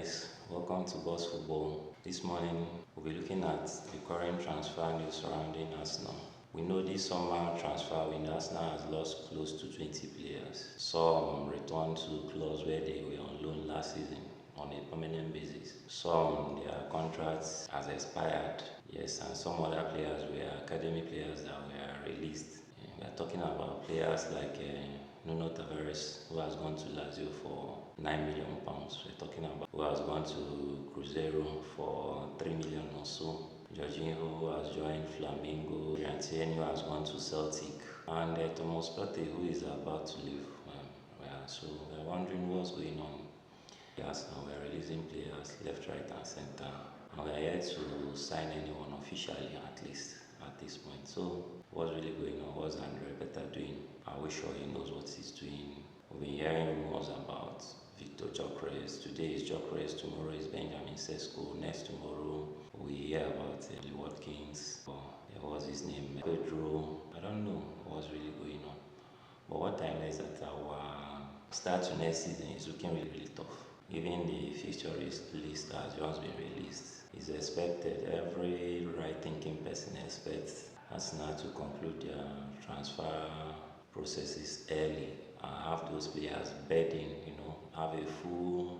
guys, welcome to Boss Football. This morning we'll be looking at the current transfer news surrounding Arsenal. We know this summer transfer window, Arsenal has lost close to 20 players. Some returned to clubs where they were on loan last season on a permanent basis. Some their contracts has expired, yes, and some other players were academy players that were released. We are talking about players like Nuno Tavares, who has gone to Lazio for £9 million. We're talking about who has gone to Cruzeiro for 3 million or so. Jorginho, who has joined Flamengo. Giantieri, who has gone to Celtic. And Thomas Partey, who is about to leave. So we're wondering what's going on. Yes, and we're releasing players left, right, and center. And we're yet to sign anyone officially, at least at this point. So, what's really going on? What's Andre Better doing? Are we sure he knows what he's doing? We've been hearing rumors about Victor Gyökeres. Today is Gyökeres, tomorrow is Benjamin Sesko. Next tomorrow, we hear about Lee Watkins. What was his name? Pedro. I don't know what's really going on. But what I know is that our start to next season is looking really, really tough. Even the fixture list has just been released. It's expected, every right-thinking person expects Arsenal to conclude their transfer processes early and have those players bedding, have a full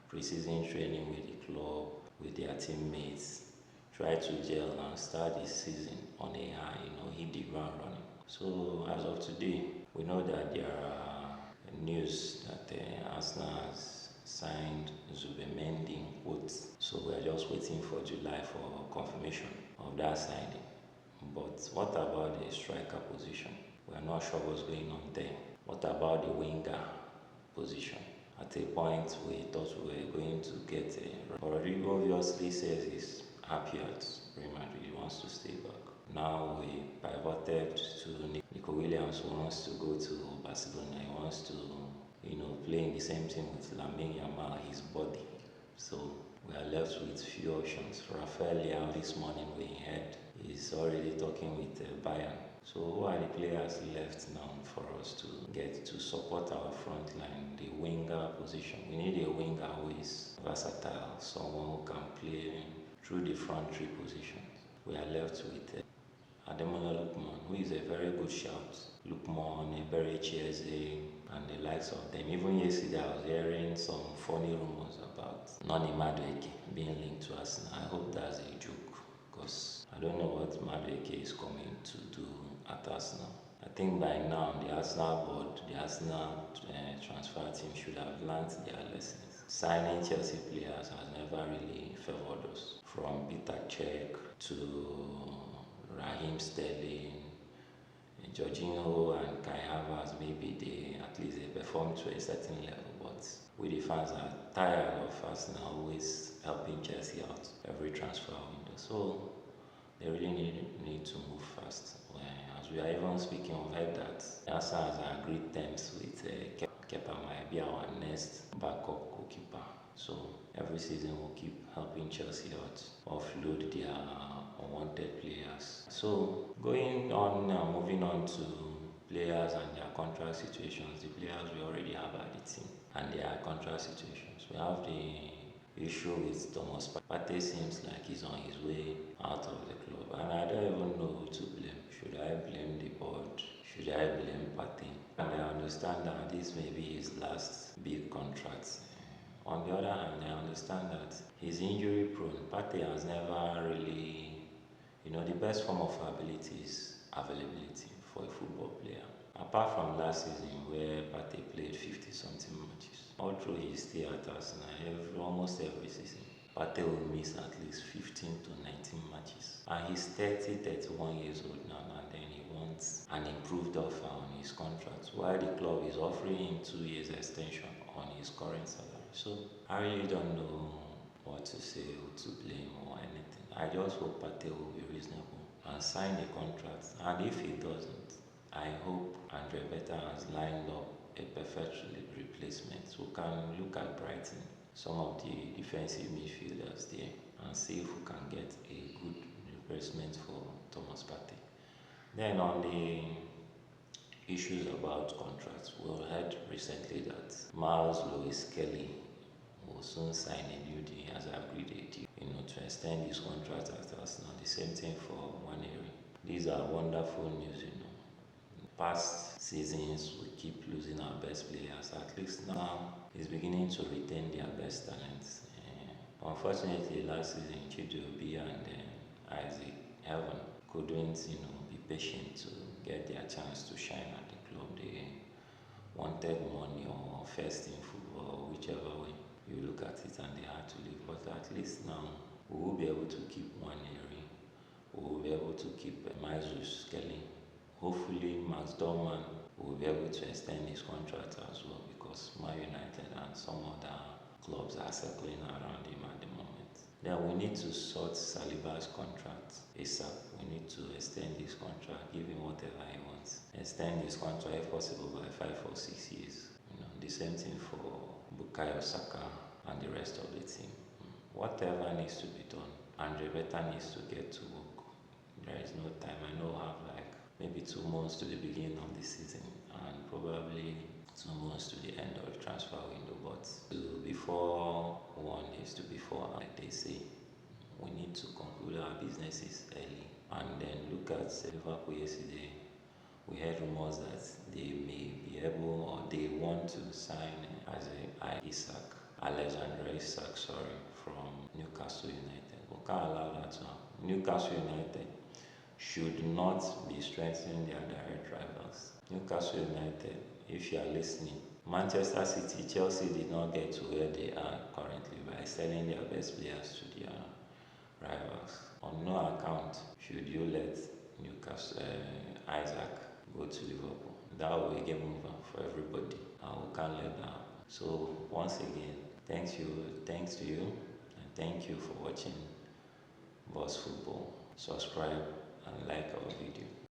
pre-season training with the club, with their teammates, try to gel and start the season on a high, hit the ground running. So as of today, we know that there are news that Arsenal has signed Zubimendi in quotes. So we are just waiting for July for confirmation of that signing. But what about the striker position? We are not sure what's going on there. What about the winger position? At a point we thought we were going to get a Rodrigo obviously says he's happy at Real Madrid, he wants to stay back. Now we pivoted to Nico Williams, who wants to go to Barcelona. He wants to play in the same team with Lamine Yamal, his body. So we are left with few options. Rafael Leao this morning we heard is already talking with Bayern. So who are the players left now for us to get to support our front line, the winger position? We need a winger who is versatile, someone who can play through the front three positions. We are left with Ademola Lookman, who is a very good shout. Lookman, Eberechi, and the likes of them. Even yesterday, I was hearing some funny rumors about Noni Madueke being linked to Arsenal. I hope that's a joke, because I don't know what Madueke is coming to do at Arsenal. I think by now, the Arsenal board, the Arsenal transfer team should have learned their lessons. Signing Chelsea players has never really favored us. From Peter Cech to Raheem Sterling, Jorginho and Kai Havertz, maybe at least they perform to a certain level, but we the fans are tired of Arsenal always helping Chelsea out every transfer window. So they really need to move fast. As we are even speaking of that, Arsenal has agreed terms with Kepa might be our next backup goalkeeper. So every season we'll keep helping Chelsea out, offload their unwanted players. So going on now, moving on to players and their contract situations, the players we already have at the team and their contract situations. We have the issue with Thomas Partey. Seems like he's on his way out of the club, and I don't even know who to blame. Should I blame the board? Should I blame Partey? And I understand that this may be his last big contract. On the other hand, I understand that he's injury prone. Partey has never really, the best form of ability is availability for a football player. Apart from last season where Partey played 50 something matches, all through his stay at Arsenal, almost every season, Partey will miss at least 15 to 19 matches. And he's 31 years old now, and then he wants an improved offer on his contract, while the club is offering him 2 years extension on his current salary. So I really don't know what to say, who to blame or anything. I just hope Partey will be reasonable and sign a contract. And if he doesn't, I hope Andre Better has lined up a perfect replacement who can look at Brighton, some of the defensive midfielders there, and see if we can get a good replacement for Thomas Partey. Then on the issues about contracts, we heard recently that Miles Lewis Kelly will soon sign a new deal. He has agreed a deal, to extend his contract at Arsenal. The same thing for Waneri. These are wonderful news. Past seasons, we keep losing our best players. At least now, he's beginning to retain their best talents. Unfortunately, last season, Chidobe and Isaac Heaven couldn't, be patient to get their chance to shine at the club. They wanted money or first in football, whichever way you look at it, and they had to leave. But at least now, we will be able to keep one area. We will be able to keep Mazus Kelly. Hopefully, Max Dorman will be able to extend his contract as well, because Man United and some other clubs are circling around him at the moment. Then we need to sort Saliba's contract ASAP. We need to extend his contract, give him whatever he wants. Extend his contract if possible by 5 or 6 years. The same thing for Bukayo Saka and the rest of the team. Whatever needs to be done, Andre Beta needs to get to work. There is no time. I know I have like maybe 2 months to the beginning of the season and probably 2 months to the end of the transfer window. But before one is to before, like they say, we need to conclude our businesses early. And then look at Liverpool yesterday. We heard rumors that they may be able, or they want to sign Alexander Isak, from Newcastle United. We can't allow that to happen. Newcastle United should not be strengthening their direct rivals. Newcastle United, if you are listening, Manchester City, Chelsea did not get to where they are currently by selling their best players to their rivals. On no account should you let Isaac go to Liverpool. That will be a game over for everybody, and we can't let that happen. So once again, thanks to you, and thank you for watching Boss Football. Subscribe and like our video.